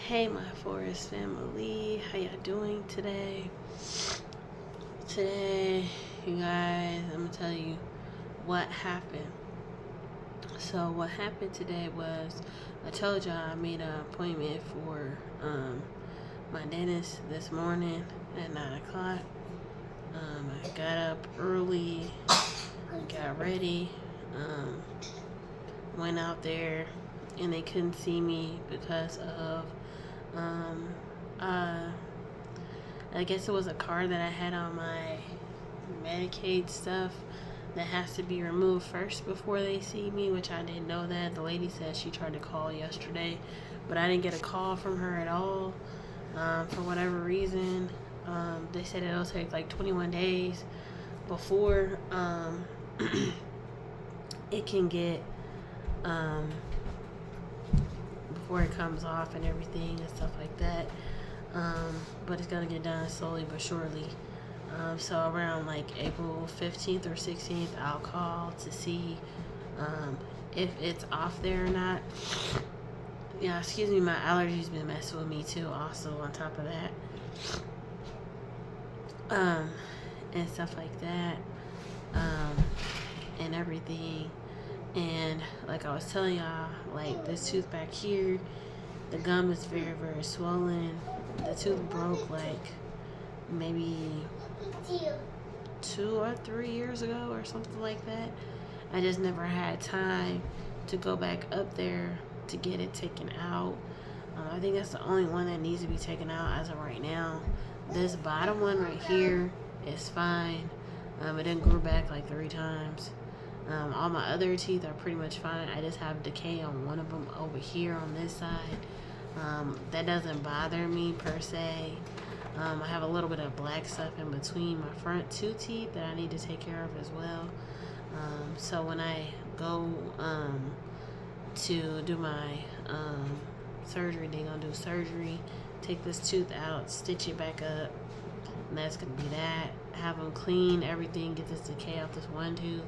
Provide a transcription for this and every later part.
Hey, my forest family, how y'all doing today? Today, you guys, I'm gonna tell you what happened. So, what happened today was I told y'all I made an appointment for my dentist this morning at 9 o'clock. I got up early, got ready, went out there, and they couldn't see me because of um, uh, I guess it was a card that I had on my Medicaid stuff that has to be removed first before they see me, which I didn't know that. The lady said she tried to call yesterday, but I didn't get a call from her at all for whatever reason. They said it'll take like 21 days before it can get um, before it comes off and everything and stuff like that. But it's gonna get done slowly but surely. So around like April 15th or 16th, I'll call to see if it's off there or not. Yeah, excuse me, my allergies been messing with me too. Also, on top of that, and stuff like that, and everything. And like I was telling y'all, like this tooth back here, the gum is very, very swollen. The tooth broke like maybe 2 or 3 years ago or something like that. I just never had time to go back up there to get it taken out. I think that's the only one that needs to be taken out as of right now. This bottom one right here is fine. It didn't grow back like 3 times. All my other teeth are pretty much fine. I just have decay on one of them over here on this side. That doesn't bother me per se. I have a little bit of black stuff in between my front 2 teeth that I need to take care of as well. So when I go to do my surgery, they're gonna do surgery, take this tooth out, stitch it back up, and that's gonna be that. Have them clean everything, get this decay off this one tooth.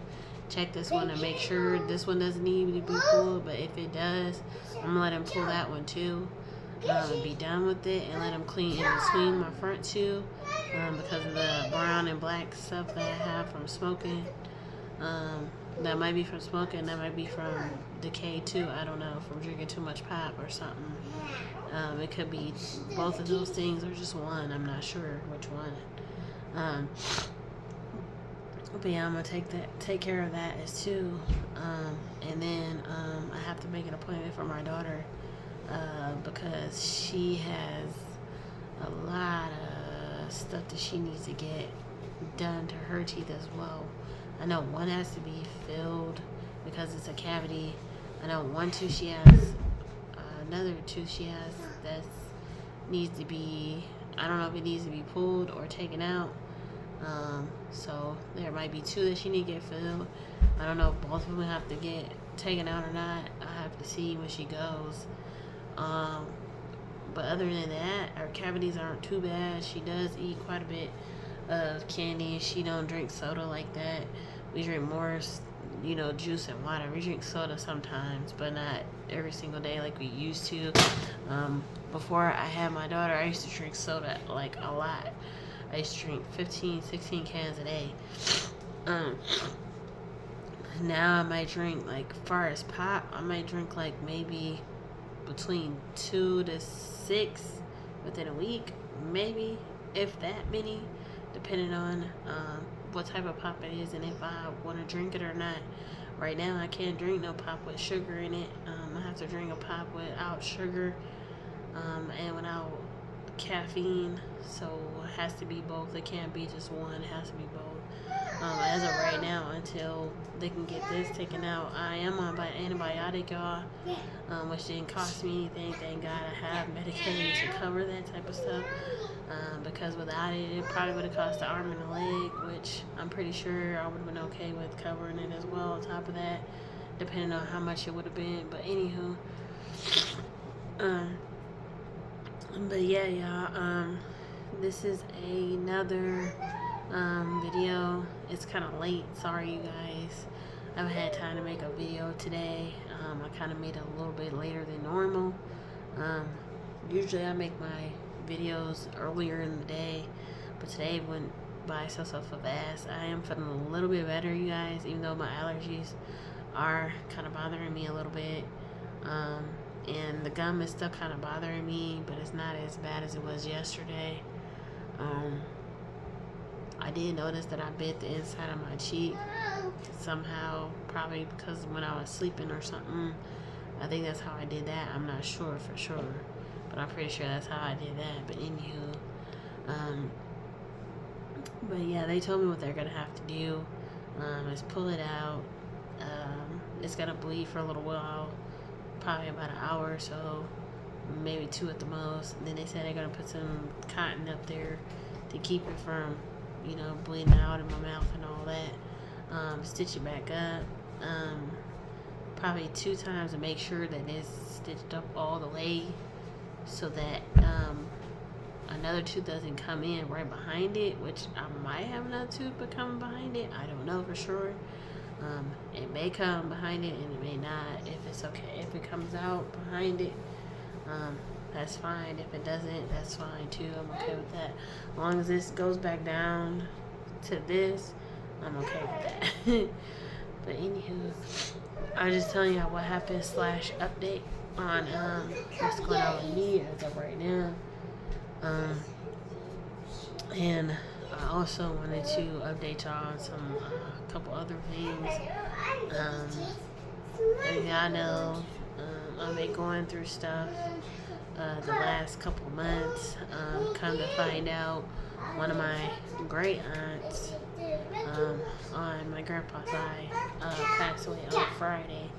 Check this one and make sure this one doesn't need to be pulled, but if it does, I'm gonna let him pull that one too. Be done with it and let him clean in between my front 2 because of the brown and black stuff that I have from smoking. That might be from smoking, that might be from decay too. I don't know, from drinking too much pop or something. It could be both of those things or just one. I'm not sure which one. But yeah, I'm gonna take care of that as too. And then I have to make an appointment for my daughter because she has a lot of stuff that she needs to get done to her teeth as well. I know one has to be filled because it's a cavity. I know one tooth she has, another tooth she has that needs to be, I don't know if it needs to be pulled or taken out. So there might be 2 that she need to get filled. I don't know if both of them have to get taken out or not. I have to see when she goes. But other than that, her cavities aren't too bad. She does eat quite a bit of candy. She don't drink soda like that. We drink more, juice and water. We drink soda sometimes, but not every single day like we used to. Before I had my daughter, I used to drink soda like a lot. I used to drink 15, 16 cans a day. Now I might drink, like, far as pop, I might drink like maybe between 2 to 6 within a week, maybe, if that many, depending on what type of pop it is and if I want to drink it or not. Right now I can't drink no pop with sugar in it. I have to drink a pop without sugar and without caffeine, so it has to be both. It can't be just one, it has to be both. As of right now, until they can get this taken out, I am on antibiotic, y'all, which didn't cost me anything. Thank God I have Medicaid to cover that type of stuff, because without it, it probably would have cost an arm and a leg, which I'm pretty sure I would have been okay with covering it as well on top of that, depending on how much it would have been. But anywho, but yeah, y'all, this is another video. It's kind of late, sorry you guys. I haven't had time to make a video today. I kind of made it a little bit later than normal, Usually I make my videos earlier in the day, but today went by so fast. I am feeling a little bit better, you guys, even though my allergies are kind of bothering me a little bit. And the gum is still kind of bothering me, but it's not as bad as it was yesterday. I did notice that I bit the inside of my cheek somehow, probably because when I was sleeping or something. I think that's how I did that. I'm not sure for sure, but I'm pretty sure that's how I did that. But anywho, but yeah, they told me what they're gonna have to do is pull it out. It's gonna bleed for a little while, probably about an hour or so, maybe 2 at the most. And then they said they're gonna put some cotton up there to keep it from, bleeding out in my mouth and all that. Stitch it back up. Probably 2 times to make sure that it's stitched up all the way so that another tooth doesn't come in right behind it, which I might have another tooth but coming behind it. I don't know for sure. It may come behind it and it may not. If it's okay, if it comes out behind it, that's fine. If it doesn't, that's fine too. I'm okay with that. As long as this goes back down to this, I'm okay with that. But anywho, I was just telling y'all what happened / update on what's going on with me as of right now. And I also wanted to update y'all on some couple other things. And y'all know I've been going through stuff the last couple months. Come to find out, one of my great aunts on my grandpa's side passed away on Friday.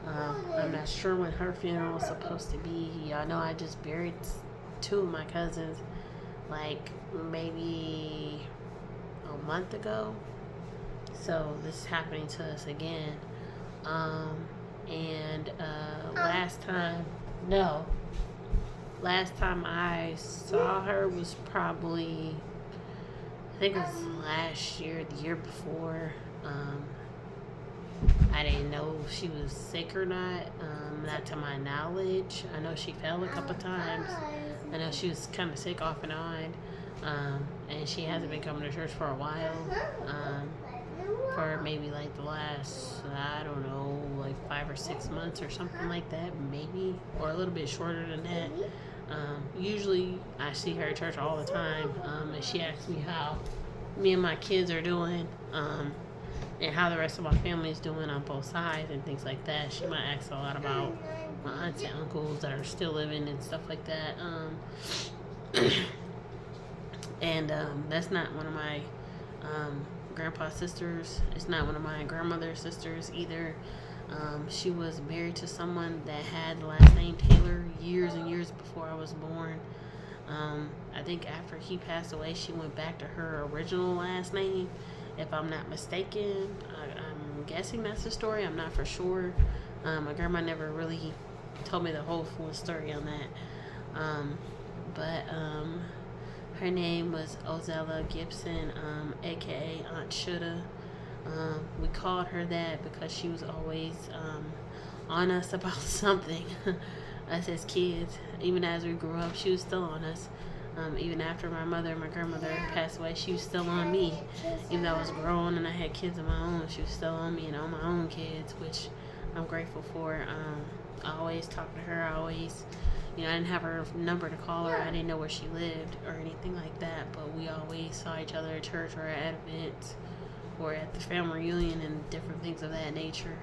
I'm not sure when her funeral was supposed to be. Y'all know I just buried 2 of my cousins like maybe a month ago. So this is happening to us again. Last time I saw her was probably, I think it was last year, the year before. I didn't know if she was sick or not, not to my knowledge. I know she fell a couple times. I know she was kind of sick off and on, and she hasn't been coming to church for a while, for maybe like the last, I don't know, like 5 or 6 months or something like that, maybe, or a little bit shorter than that. Usually I see her at church all the time, and she asks me how me and my kids are doing, and how the rest of my family is doing on both sides and things like that. She might ask a lot about my aunts and uncles that are still living and stuff like that. And that's not one of my grandpa's sisters. It's not one of my grandmother's sisters either. She was married to someone that had the last name Taylor years and years before I was born. I think after he passed away, she went back to her original last name, if I'm not mistaken. I'm guessing that's the story. I'm not for sure. My grandma never really told me the whole full story on that. But her name was Ozella Gibson, aka Aunt Shoulda. We called her that because she was always on us about something. Us as kids, even as we grew up, she was still on us. Even after my mother and my grandmother passed away, she was still on me. Even though I was grown and I had kids of my own, she was still on me and on my own kids, which I'm grateful for. I always talked to her. I always, I didn't have her number to call her. I didn't know where she lived or anything like that, but we always saw each other at church or at events or at the family reunion and different things of that nature.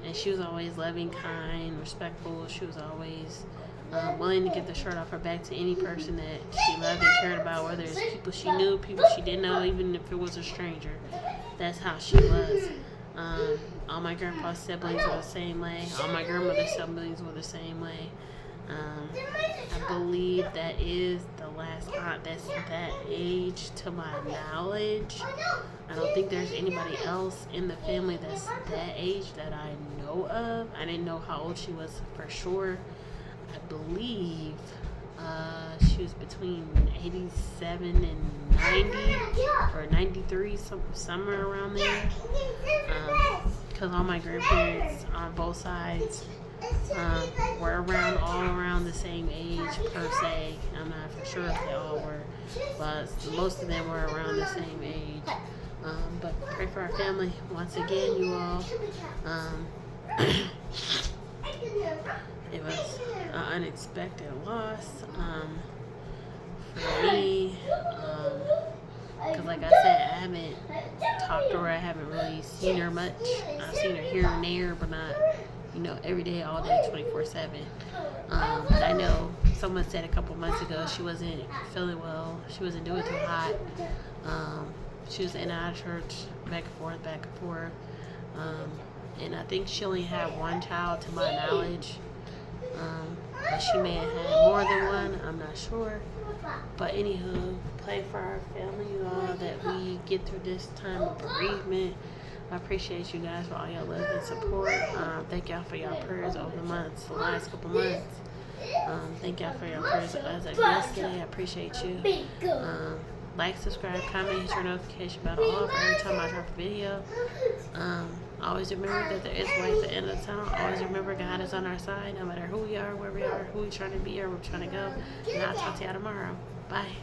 And she was always loving, kind, respectful. She was always willing to get the shirt off her back to any person that she loved and cared about, whether it's people she knew, people she didn't know, even if it was a stranger. That's how she was. All my grandpa's siblings were the same way. All my grandmother's siblings were the same way. I believe that is the last aunt that's that age to my knowledge. I don't think there's anybody else in the family that's that age that I know of. I didn't know how old she was for sure. I believe she was between 87 and 90 or 93, somewhere around there. Because all my grandparents on both sides were all around the same age per se. I'm not for sure if they all were, but most of them were around the same age. But pray for our family once again, you all. It was an unexpected loss for me. Because like I said, I haven't talked to her. I haven't really seen her much. I've seen her here and there, but not, every day, all day, 24/7. But I know someone said a couple months ago she wasn't feeling well. She wasn't doing too hot. She was in and out of church, back and forth. And I think she only had one child to my knowledge. But she may have had more than one. I'm not sure. But anywho, pray for our family, you all, that we get through this time of bereavement. I appreciate you guys for all your love and support. Thank y'all for your prayers over the months, the last couple months. Thank y'all for your prayers as of yesterday. I appreciate you. Like, subscribe, comment, hit your notification bell off every time I drop a video. Always remember that there is light at the end of the tunnel. Always remember God is on our side, no matter who we are, where we are, who we're trying to be, or where we're trying to go. And I'll talk to y'all tomorrow. Bye.